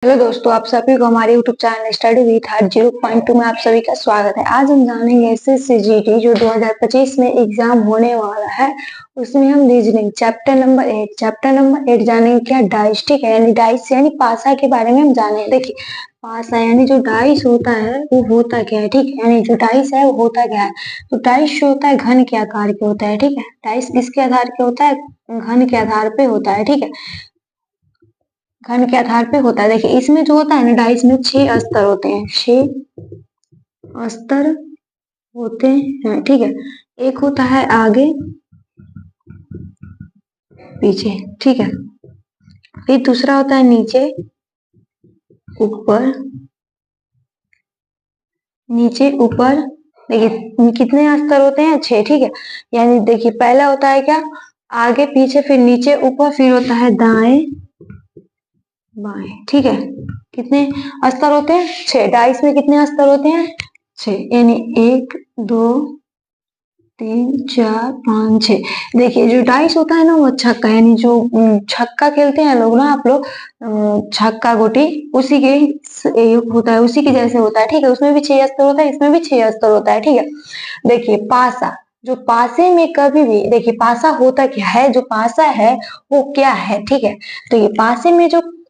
Hello दोस्तों, आप सभी को हमारे YouTube channel study with heart 0.2 में आप सभी का स्वागत है। आज हम जानेंगे एसएससी जीडी जो 2025 में एग्जाम होने वाला है, उसमें हम रीजनिंग चैप्टर नंबर 8 जानेंगे। क्या डाइस, ठीक है, यानी डाइस यानी पासा के बारे में हम जानेंगे। देखिए, पासा यानी जो डाइस होता है वो होता क्या है, ठीक है, यानी जो डाइस है वो होता क्या है। तो डाइस जो होता है घन के आकार के होता है, ठीक है। डाइस किसके आधार के होता है? घन के आधार पे होता है, ठीक है, घन के आधार पे होता है। देखिए, इसमें जो होता है ना, डाइस में 6 स्तर होते हैं, 6 स्तर होते हैं, ठीक है। एक होता है आगे पीछे, ठीक है। फिर दूसरा होता है नीचे ऊपर, नीचे ऊपर। देखिए कितने स्तर होते हैं? 6, ठीक है। यानी देखिए, पहला होता है क्या? आगे पीछे, फिर नीचे ऊपर, फिर होता है दाएं बाएं, ठीक है। कितने स्तर होते हैं? 6। डाइस में कितने स्तर होते हैं? 6, यानी 1 2 3 4 5 6। देखिए, जो डाइस होता है ना वो छक्का, यानी जो छक्का खेलते हैं लोग ना, आप लोग छक्का गोटी, उसी के होता है, उसी के जैसे होता है, ठीक है। उसमें भी 6 स्तर होता है, इसमें भी 6 स्तर होता है, ठीक है। देखिए, पासा, जो पासे में कभी भी, देखिए पासा होता क्या है, जो पासा है वो क्या है, ठीक है। तो ये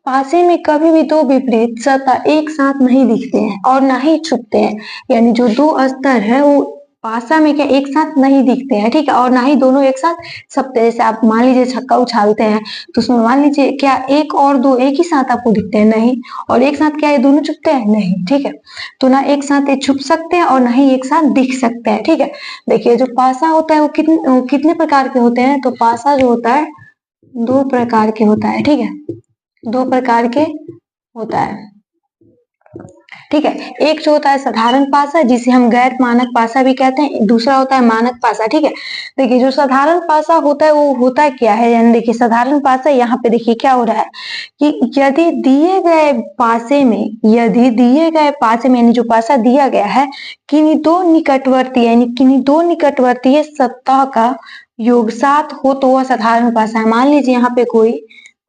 पासे में कभी भी दो विपरीत सतह एक साथ नहीं दिखते हैं और ना ही छुपते हैं। यानी जो दो स्तर है वो पासा में क्या एक साथ नहीं दिखते हैं, ठीक है, और ना ही दोनों एक साथ छपते हैं। जैसे आप मान लीजिए छक्का उछालते हैं, तो उसमें मान लीजिए क्या एक और दो एक ही साथ आपको दिखते हैं? नहीं। और एक साथ क्या ये दोनों छुपते हैं? नहीं, ठीक है। तो ना एक साथ ये छुप सकते हैं और ना ही एक साथ दिख सकते हैं, ठीक है। देखिए, जो पासा होता है वो कितने प्रकार के होते हैं? तो पासा जो होता है 2 प्रकार के होता है, ठीक है, 2 प्रकार के होता है, ठीक है। एक जो होता है साधारण पासा, जिसे हम गैर मानक पासा भी कहते हैं, दूसरा होता है मानक पासा, ठीक है। देखिए, जो साधारण पासा होता है वो होता क्या है, यानी देखिए साधारण पासा, यहाँ पे देखिए क्या हो रहा है कि यदि दिए गए पासे में, यानी जो पासा दिया गया है, किन्हीं दो निकटवर्ती यानी किन्हीं दो निकटवर्तीय सतह का योग 7 हो तो वह साधारण पासा है। मान लीजिए यहाँ पे कोई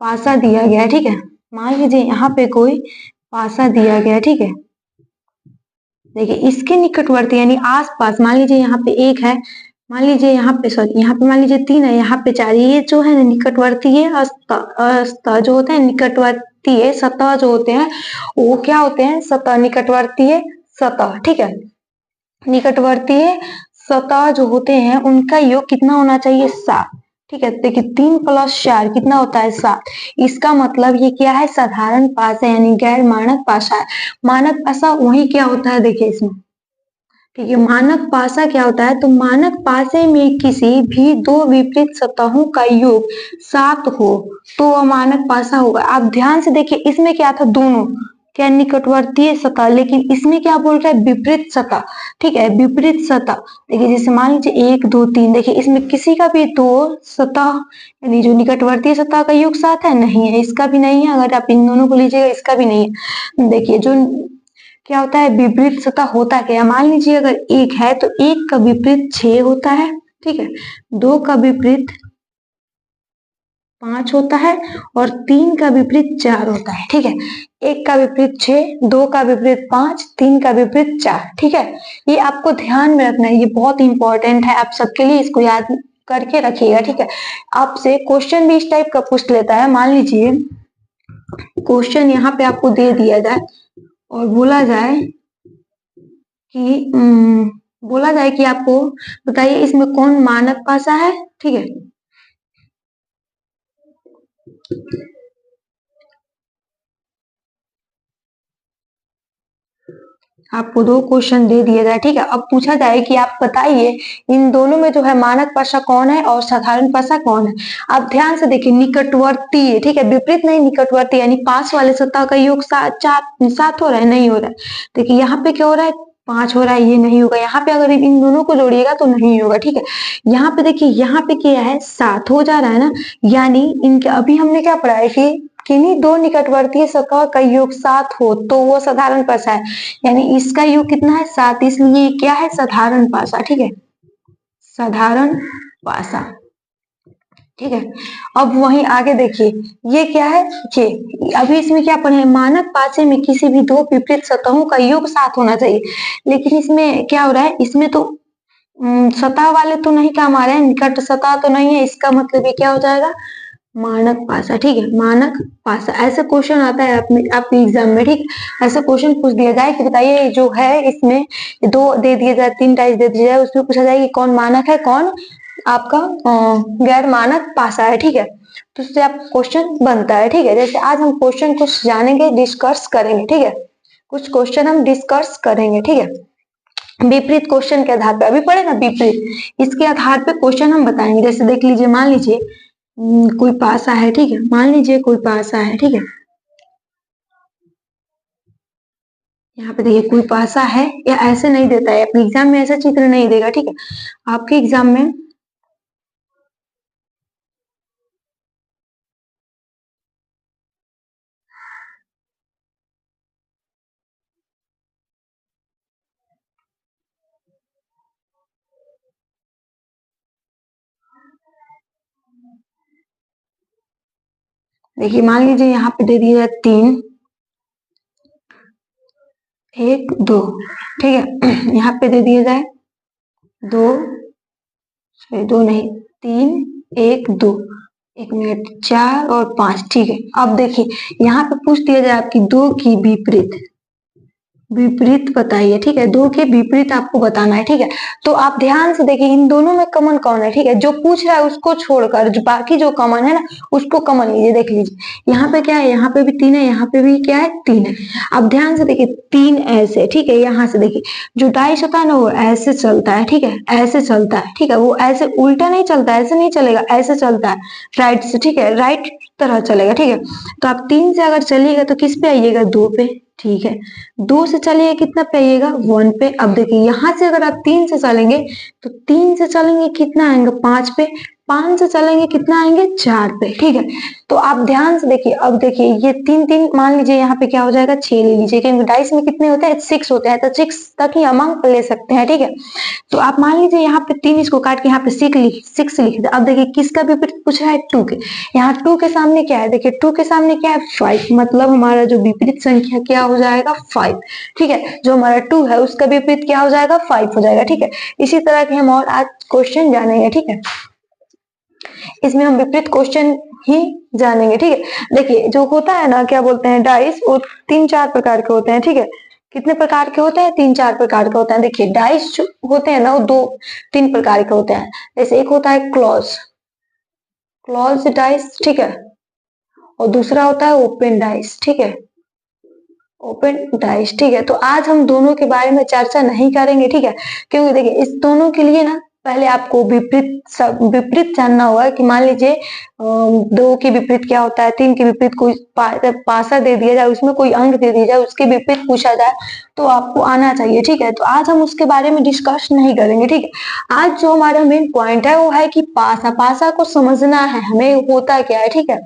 पासा दिया गया है, ठीक है, मान लीजिए यहाँ पे कोई पासा दिया गया, ठीक है। देखिए, इसके निकटवर्ती यानी आसपास, मान लीजिए यहाँ पे 1 है, मान लीजिए यहाँ पे, सॉरी, यहाँ पे मान लीजिए 3 है, यहाँ पे 4, ये जो है निकटवर्तीय जो होते हैं, निकटवर्तीय सतह जो होते हैं वो क्या होते हैं? सतह, निकटवर्तीय सतह, ठीक है। निकटवर्तीय सतह जो होते हैं उनका योग कितना होना चाहिए? 7, ठीक है। देखिए, 3 + 4 कितना होता है? 7। इसका मतलब ये क्या है? साधारण पासा यानी गैर मानक पासा है। मानक पासा वही क्या होता है, देखिए इसमें, ठीक है। मानक पासा क्या होता है? तो मानक पासे में किसी भी दो विपरीत सतहों का योग 7 हो तो वह मानक पासा होगा। आप ध्यान से देखिए, इसमें क्या था? दोनों क्या? निकटवर्तीय सतह, लेकिन इसमें क्या बोल रहा है? विपरीत सतह, ठीक है, विपरीत सतह। देखिए, जैसे मान लीजिए 1 2 3, देखिए इसमें किसी का भी दो सतह यानी जो निकटवर्तीय सतह का योग 7 है, नहीं है, इसका भी नहीं है। अगर आप इन दोनों को लीजिएगा, इसका भी नहीं है। देखिए, जो क्या होता है? विपरीत सतह होता क्या? मान लीजिए अगर 1 है तो 1 का विपरीत 6 होता है, ठीक है, 2 का विपरीत 5 होता है और 3 का विपरीत 4 होता है, ठीक है। 1 का विपरीत 6, 2 का विपरीत 5, 3 का विपरीत 4, ठीक है। ये आपको ध्यान में रखना है, ये बहुत इंपॉर्टेंट है आप सबके लिए, इसको याद करके रखिएगा, ठीक है। आपसे क्वेश्चन भी इस टाइप का पूछ लेता है। मान लीजिए क्वेश्चन यहाँ पे आपको दे दिया जाए और बोला जाए कि आपको बताइए इसमें कौन मानक पासा है, ठीक है। आपको 2 क्वेश्चन दे दिए जाए, ठीक है। अब पूछा जाए कि आप बताइए इन दोनों में जो है मानक पासा कौन है और साधारण पासा कौन है। आप ध्यान से देखिए, निकटवर्ती, ठीक है, विपरीत नहीं, निकटवर्ती यानी पास वाले सतह का योग 7 हो रहा है, नहीं हो रहा है। देखिए यहाँ पे क्या हो रहा है? 5 हो रहा है, ये नहीं होगा। यहाँ पे अगर इन दोनों को जोड़िएगा तो नहीं होगा, ठीक है। यहाँ पे देखिए, यहाँ पे क्या है? 7 हो जा रहा है ना, यानी इनके अभी हमने क्या पढ़ा है कि किन्हीं दो निकटवर्तीय सतह का योग 7 हो तो वो साधारण पासा है। यानी इसका योग कितना है? 7, इसलिए क्या है? साधारण पासा, ठीक है, साधारण पासा, ठीक है। अब वहीं आगे देखिए, ये क्या है, ये अभी इसमें क्या पढ़े, मानक पासे में किसी भी दो विपरीत सतहों का योग साथ होना चाहिए, लेकिन इसमें क्या हो रहा है, इसमें तो सतह वाले तो नहीं काम आ रहे हैं, निकट सतह तो नहीं है, इसका मतलब ये क्या हो जाएगा, मानक पासा। ठीक है, मानक पासा, ऐसे क्वेश्चन आता है आपके एग्जाम में। ठीक, ऐसे क्वेश्चन पूछ दिया जाए कि बताइए जो है इसमें दो दे दिए जाए, 3 टाइप दे दिया जाए, उसमें पूछा जाए कि कौन मानक है, कौन आपका गैर मानक पासा है। ठीक है, तो उससे आप क्वेश्चन बनता है। ठीक है, जैसे आज हम क्वेश्चन कुछ जानेंगे, डिस्कस करेंगे। ठीक है, कुछ क्वेश्चन हम डिस्कस करेंगे। ठीक है, विपरीत क्वेश्चन के आधार पर, अभी पढ़े ना विपरीत, इसके आधार पे क्वेश्चन हम बताएंगे। जैसे देख लीजिए, मान लीजिए कोई पासा है। ठीक है, मान लीजिए कोई पासा है। ठीक है, यहाँ पे देखिए कोई पासा है, या ऐसे नहीं देता है अपने एग्जाम में, ऐसा चित्र नहीं देगा। ठीक है, आपके एग्जाम में देखिए, मान लीजिए यहाँ पे दे दिया है 3 1 2। ठीक है, यहाँ पे दे दिया जाए 2 2 नहीं, 3 1 2, 1 मिनट, 4 और 5। ठीक है, अब देखिए यहाँ पे पूछ दिया जाए आपकी दो की विपरीत, विपरीत बताइए। ठीक है, दो के विपरीत आपको बताना है। ठीक है, तो आप ध्यान से देखिए, इन दोनों में कॉमन कौन है। ठीक है, जो पूछ रहा है उसको छोड़कर जो बाकी जो कॉमन है ना, उसको कॉमन लीजिए। देख लीजिए यहाँ पे क्या है, यहाँ पे भी 3 है, यहाँ पे भी क्या है, 3 है। अब ध्यान से देखिए, 3 ऐसे। ठीक है, यहाँ से देखिए जो डाइस होता है ना, वो ऐसे चलता है। ठीक है, ऐसे चलता है। ठीक है, वो ऐसे उल्टा नहीं चलता, ऐसे नहीं चलेगा, ऐसे चलता है राइट से। ठीक है, राइट तरह चलेगा। ठीक है, तो आप 3 से अगर चलिएगा तो किस पे आइएगा, 2 पे। ठीक है, 2 से चलिए कितना पे आइएगा, 1 पे। अब देखिए यहाँ से अगर आप 3 से चलेंगे तो 3 से चलेंगे कितना आएंगे, 5 पे। 5 से चलेंगे कितना आएंगे, 4 पे। ठीक है, तो आप ध्यान से देखिए, अब देखिए ये 3 3, मान लीजिए यहाँ पे क्या हो जाएगा, 6 ले लीजिए, क्योंकि डाइस में कितने होते हैं, 6 होते हैं, तो 6 तक ही हम अंक ले सकते हैं। ठीक है, तो आप मान लीजिए यहाँ पे 3 इसको काट के यहाँ पे 6 लिख दे। अब देखिए किसका विपरीत पूछ रहा है, 2 के। यहाँ 2 के सामने क्या है, देखिए 2 के सामने क्या है, 5, मतलब हमारा जो विपरीत संख्या क्या हो जाएगा, 5। ठीक है, जो हमारा 2 है उसका विपरीत क्या हो जाएगा, 5 हो जाएगा। ठीक है, इसी तरह के हम और आज क्वेश्चन जानेंगे। ठीक है, इसमें हम विपरीत क्वेश्चन ही जानेंगे। ठीक है, देखिए जो होता है ना, क्या बोलते हैं, डाइस, वो 3-4 प्रकार के होते हैं। ठीक है, कितने प्रकार के होते हैं, 3-4 प्रकार के होते हैं। देखिए डाइस जो होते हैं ना, वो 2-3 प्रकार के होते हैं। जैसे एक होता है क्लोज, क्लोज डाइस। ठीक है, और दूसरा होता है ओपन डाइस। ठीक है, ओपन डाइस। ठीक है, तो आज हम दोनों के बारे में चर्चा नहीं करेंगे। ठीक है, क्योंकि देखिए इस दोनों के लिए ना पहले आपको विपरीत जानना होगा कि मान लीजिए 2 के विपरीत क्या होता है, 3 के विपरीत कोई पासा दे दिया जाए, उसमें कोई अंक दे दिया जाए, उसके विपरीत पूछा जाए, तो आपको आना चाहिए। ठीक है, तो आज हम उसके बारे में डिस्कस नहीं करेंगे। ठीक है, आज जो हमारा मेन पॉइंट है वो है कि पासा, पासा को समझना है हमें, होता क्या है। ठीक है,